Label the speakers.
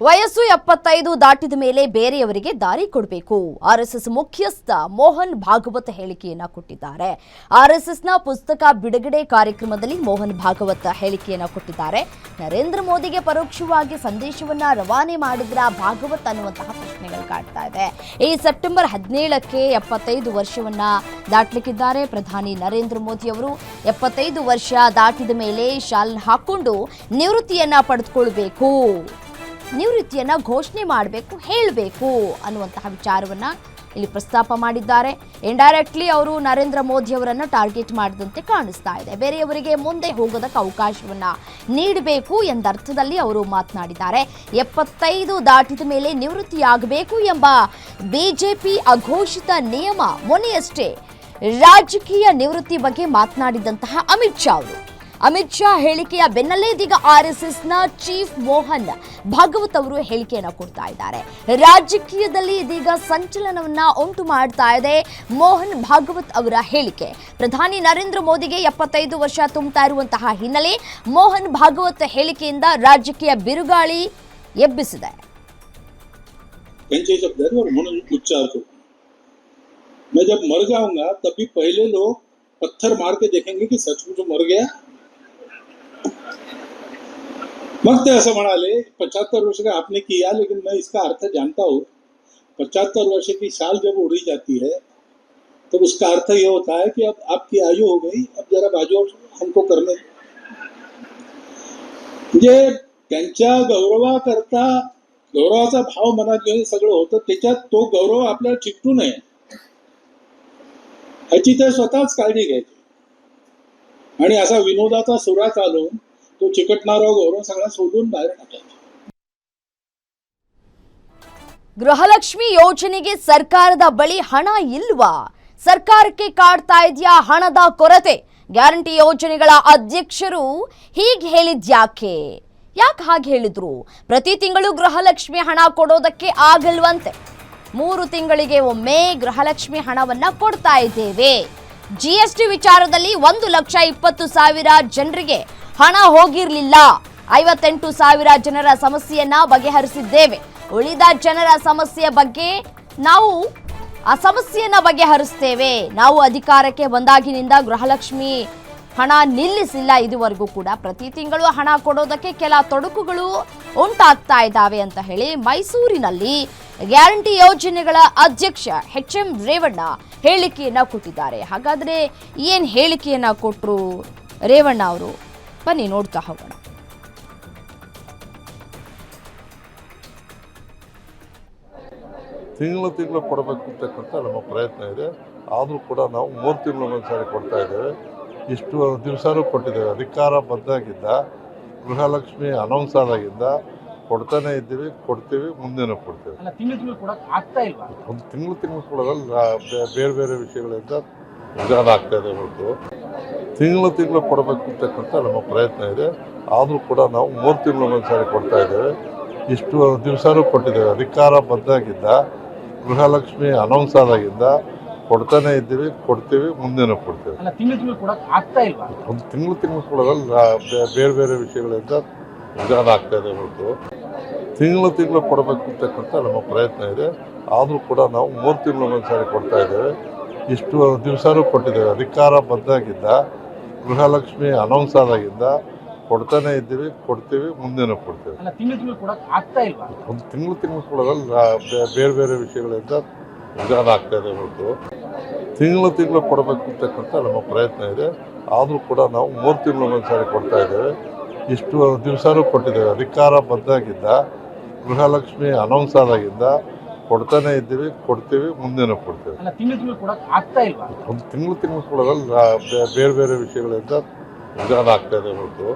Speaker 1: ವಯಸ್ಸು 75 ದಾಟಿದ ಮೇಲೆ ಬೇರೆಯವರಿಗೆ ದಾರಿ ಕೊಡಬೇಕು. ಆರ್ಎಸ್ಎಸ್ ಮುಖ್ಯಸ್ಥ ಮೋಹನ್ ಭಾಗವತ್ ಹೇಳಿಕೆಯನ್ನ ಕೊಟ್ಟಿದ್ದಾರೆ. ಆರ್ಎಸ್ಎಸ್ನ ಪುಸ್ತಕ ಬಿಡುಗಡೆ ಕಾರ್ಯಕ್ರಮದಲ್ಲಿ ಮೋಹನ್ ಭಾಗವತ್ ಹೇಳಿಕೆಯನ್ನ ಕೊಟ್ಟಿದ್ದಾರೆ. ನರೇಂದ್ರ ಮೋದಿಗೆ ಪರೋಕ್ಷವಾಗಿ ಸಂದೇಶವನ್ನ ರವಾನೆ ಮಾಡಿದ್ರ ಭಾಗವತ್ ಅನ್ನುವಂತಹ ಪ್ರಶ್ನೆಗಳು ಕಾಡ್ತಾ ಇದೆ. ಈ ಸೆಪ್ಟೆಂಬರ್ 17ಕ್ಕೆ 75 ವರ್ಷವನ್ನ ದಾಟಲಿಕ್ಕಿದ್ದಾರೆ. ಪ್ರಧಾನಿ ನರೇಂದ್ರ ಮೋದಿ ಅವರು 75 ವರ್ಷ ದಾಟಿದ ಮೇಲೆ ಶಾಲ್ ಹಾಕೊಂಡು ನಿವೃತ್ತಿಯನ್ನ ಪಡೆದುಕೊಳ್ಳಬೇಕು, ನಿವೃತ್ತಿಯನ್ನ ಘೋಷಣೆ ಮಾಡಬೇಕು, ಹೇಳಬೇಕು ಅನ್ನುವಂತಹ ವಿಚಾರವನ್ನ ಇಲ್ಲಿ ಪ್ರಸ್ತಾಪ ಮಾಡಿದ್ದಾರೆ. ಇಂಡೈರೆಕ್ಟ್ಲಿ ಅವರು ನರೇಂದ್ರ ಮೋದಿ ಅವರನ್ನ ಟಾರ್ಗೆಟ್ ಮಾಡಿದಂತೆ ಕಾಣಿಸ್ತಾ ಇದೆ. ಬೇರೆಯವರಿಗೆ ಮುಂದೆ ಹೋಗೋದಕ್ಕೆ ಅವಕಾಶವನ್ನ ನೀಡಬೇಕು ಎಂದರ್ಥದಲ್ಲಿ ಅವರು ಮಾತನಾಡಿದ್ದಾರೆ. 75 ದಾಟಿದ ಮೇಲೆ ನಿವೃತ್ತಿಯಾಗಬೇಕು ಎಂಬ ಬಿಜೆಪಿ ಅಘೋಷಿತ ನಿಯಮ ಮೊನ್ನೆಯಷ್ಟೇ ರಾಜಕೀಯ ನಿವೃತ್ತಿ ಬಗ್ಗೆ ಮಾತನಾಡಿದಂತಹ ಅಮಿತ್ ಶಾ ಹೇಳಿಕೆಯ ಬೆನ್ನಲ್ಲೇ ಇದೀಗ ಆರ್ಎಸ್ಎಸ್ನ ಚೀಫ್ ಮೋಹನ್ ಭಾಗವತ್ ಅವರು ಹೇಳಿಕೆಯನ್ನು ಕೊಡ್ತಾ ಇದ್ದಾರೆ. ರಾಜಕೀಯದಲ್ಲಿ ಇದೀಗ ಸಂಚಲನವನ್ನ ಉಂಟು ಮಾಡ್ತಾ ಇದೆ ಮೋಹನ್ ಭಾಗವತ್ ಅವರ ಹೇಳಿಕೆ. ಪ್ರಧಾನಿ ನರೇಂದ್ರ ಮೋದಿಗೆ 75 ವರ್ಷ ತುಂಬುತ್ತಾ ಇರುವಂತಹ ಹಿನ್ನೆಲೆ ಮೋಹನ್ ಭಾಗವತ್ ಹೇಳಿಕೆಯಿಂದ ರಾಜಕೀಯ ಬಿರುಗಾಳಿ ಎಬ್ಬಿಸಿದೆ.
Speaker 2: मैं जब मर जाऊंगा तभी पहले लोग पत्थर मार के देखेंगे कि सचमुच मर गया. मग ते असं म्हणाले 75 वर्ष का आपने किया, लेकिन मैं इसका अर्थ जानता हूँ. 75 वर्ष की साल जब उड़ी जाती है तो उसका अर्थ ये होता है कि अब आपकी आयु हो गई, अब जरा बाजू हमको करने. म्हणजे त्यांच्या गौरवाकरता गौरवाचा भाव मनात घेऊन सगळं होतं. त्याच्यात तो गौरव आपल्याला चिकटू नये ह्याची ते स्वतःच काळजी घ्यायची. आणि असा विनोदाचा सुरा चालून तो चिकटणारा गौरव सगळा सोडून बाहेर टाकायचा.
Speaker 1: ಗೃಹಲಕ್ಷ್ಮಿ ಯೋಜನೆಗೆ ಸರ್ಕಾರದ ಬಳಿ ಹಣ ಇಲ್ವಾ? ಸರ್ಕಾರಕ್ಕೆ ಕಾಡ್ತಾ ಇದೆಯಾ ಹಣದ ಕೊರತೆ? ಗ್ಯಾರಂಟಿ ಯೋಜನೆಗಳ ಅಧ್ಯಕ್ಷರು ಹೀಗೆ ಹೇಳಿದ್ಯಾಕೆ? ಯಾಕೆ ಹಾಗೆ ಹೇಳಿದ್ರು? ಪ್ರತಿ ತಿಂಗಳು ಗೃಹಲಕ್ಷ್ಮಿ ಹಣ ಕೊಡೋದಕ್ಕೆ ಆಗಲ್ವಂತೆ. 3 ತಿಂಗಳಿಗೆ ಒಮ್ಮೆ ಗೃಹಲಕ್ಷ್ಮಿ ಹಣವನ್ನ ಕೊಡ್ತಾ ಇದ್ದೇವೆ. ಜಿಎಸ್ಟಿ ವಿಚಾರದಲ್ಲಿ 1,20,000 ಜನರಿಗೆ ಹಣ ಹೋಗಿರಲಿಲ್ಲ. 58,000 ಜನರ ಸಮಸ್ಯೆಯನ್ನ ಬಗೆಹರಿಸಿದ್ದೇವೆ. ಉಳಿದ ಜನರ ಸಮಸ್ಯೆ ಬಗ್ಗೆ ನಾವು ಆ ಸಮಸ್ಯೆಯನ್ನ ಬಗೆಹರಿಸ್ತೇವೆ. ನಾವು ಅಧಿಕಾರಕ್ಕೆ ಬಂದಾಗಿನಿಂದ ಗೃಹಲಕ್ಷ್ಮಿ ಹಣ ನಿಲ್ಲಿಸಿಲ್ಲ. ಇದುವರೆಗೂ ಕೂಡ ಪ್ರತಿ ತಿಂಗಳು ಹಣ ಕೊಡೋದಕ್ಕೆ ಕೆಲ ತೊಡಕುಗಳು ಉಂಟಾಗ್ತಾ ಇದ್ದಾವೆ ಅಂತ ಹೇಳಿ ಮೈಸೂರಿನಲ್ಲಿ ಗ್ಯಾರಂಟಿ ಯೋಜನೆಗಳ ಅಧ್ಯಕ್ಷ ಎಚ್.ಎಂ. ರೇವಣ್ಣ ಹೇಳಿಕೆಯನ್ನ ಕೊಟ್ಟಿದ್ದಾರೆ. ಹಾಗಾದ್ರೆ ಏನ್ ಹೇಳಿಕೆಯನ್ನ ಕೊಟ್ಟರು ರೇವಣ್ಣ ಅವರು? ಬನ್ನಿ ನೋಡ್ತಾ ಹೋಗೋಣ.
Speaker 3: ತಿಂಗಳು ಕೊಡಬೇಕು ಅಂತಕ್ಕಂಥ ನಮ್ಮ ಪ್ರಯತ್ನ ಇದೆ. ಆದರೂ ಕೂಡ ನಾವು 3 ತಿಂಗಳಿಗೊಂದ್ಸಾರಿ ಕೊಡ್ತಾ ಇದ್ದೇವೆ. ಇಷ್ಟು ದಿವಸನೂ ಕೊಟ್ಟಿದ್ದೇವೆ. ಅಧಿಕಾರ ಬಂದಾಗಿದ್ದ ಗೃಹಲಕ್ಷ್ಮಿ ಅನೌನ್ಸ್ ಆದಾಗಿಂದ ಕೊಡ್ತಾನೆ ಇದ್ದೀವಿ, ಕೊಡ್ತೀವಿ, ಮುಂದೆನೂ ಕೊಡ್ತೀವಿ. ಒಂದು ತಿಂಗಳು ಕೊಡೋದ್ರಲ್ಲಿ ಬೇರೆ ಬೇರೆ ವಿಷಯಗಳಿಂದ ನಿಧಾನ ಆಗ್ತಾ ಇದೆ ಹೊರತು ತಿಂಗಳು ಕೊಡಬೇಕು ಅಂತಕ್ಕಂಥ ನಮ್ಮ ಪ್ರಯತ್ನ ಇದೆ. ಆದರೂ ಕೂಡ ನಾವು 3 ತಿಂಗಳಿಗೊಂದ್ಸಾರಿ ಕೊಡ್ತಾ ಇದ್ದೇವೆ. ಇಷ್ಟು ದಿವಸನೂ ಕೊಟ್ಟಿದ್ದೇವೆ. ಅಧಿಕಾರ ಬಂದಾಗಿದ್ದ ಗೃಹಲಕ್ಷ್ಮಿ ಅನೌನ್ಸ್ ಆದಾಗಿಂದ ಕೊಡ್ತಾನೆ ಇದ್ದೀವಿ, ಕೊಡ್ತೀವಿ, ಮುಂದೆನೂ ಕೊಡ್ತೀವಿ. ಒಂದು ತಿಂಗಳು ಕೊಡೋದ್ರಲ್ಲಿ ಬೇರೆ ಬೇರೆ ವಿಷಯಗಳಿಂದ ನಿಧಾನ ಆಗ್ತಾ ಇದೆ ಹೊರತು ತಿಂಗಳು ಕೊಡಬೇಕು ಅಂತಕ್ಕಂಥ ನಮ್ಮ ಪ್ರಯತ್ನ ಇದೆ. ಆದರೂ ಕೂಡ ನಾವು 3 ತಿಂಗಳಿಗೊಂದ್ಸಾರಿ ಕೊಡ್ತಾ ಇದ್ದೇವೆ. ಇಷ್ಟು ದಿವಸನೂ ಕೊಟ್ಟಿದ್ದೇವೆ. ಅಧಿಕಾರ ಬಂದಾಗಿದ್ದ ಗೃಹಲಕ್ಷ್ಮಿ ಅನೌನ್ಸ್ ಆದಾಗಿಂದ ಕೊಡ್ತಾನೆ ಇದ್ದೀವಿ, ಕೊಡ್ತೀವಿ, ಮುಂದೆನೂ ಕೊಡ್ತೀವಿ. ಒಂದು ತಿಂಗಳು ಕೊಡೋದ್ರಲ್ಲಿ ಬೇರೆ ಬೇರೆ ವಿಷಯಗಳಿಂದ ನಿಧಾನ ಆಗ್ತಾ ಇದೆ ಹೊರತು ತಿಂಗಳು ಕೊಡಬೇಕು ಅಂತಕ್ಕಂಥ ನಮ್ಮ ಪ್ರಯತ್ನ ಇದೆ. ಆದರೂ ಕೂಡ ನಾವು 3 ತಿಂಗಳಿಗೊಂದ್ಸಾರಿ ಕೊಡ್ತಾ ಇದ್ದೇವೆ. ಇಷ್ಟು ದಿವಸನೂ ಕೊಟ್ಟಿದ್ದೇವೆ. ಅಧಿಕಾರ ಬಂದಾಗಿದ್ದ ಗೃಹಲಕ್ಷ್ಮಿ ಅನೌನ್ಸ್ ಆದಾಗಿಂದ ಕೊಡ್ತಾನೆ ಇದ್ದೀವಿ, ಕೊಡ್ತೀವಿ, ಮುಂದೆನೂ ಕೊಡ್ತೀವಿ. ಒಂದು ತಿಂಗಳು ಕೊಡೋದ್ರಲ್ಲಿ ಬೇರೆ ಬೇರೆ ವಿಷಯಗಳಿಂದ ನಿಧಾನ ಆಗ್ತಾ ಇದೆ ಹೊರತು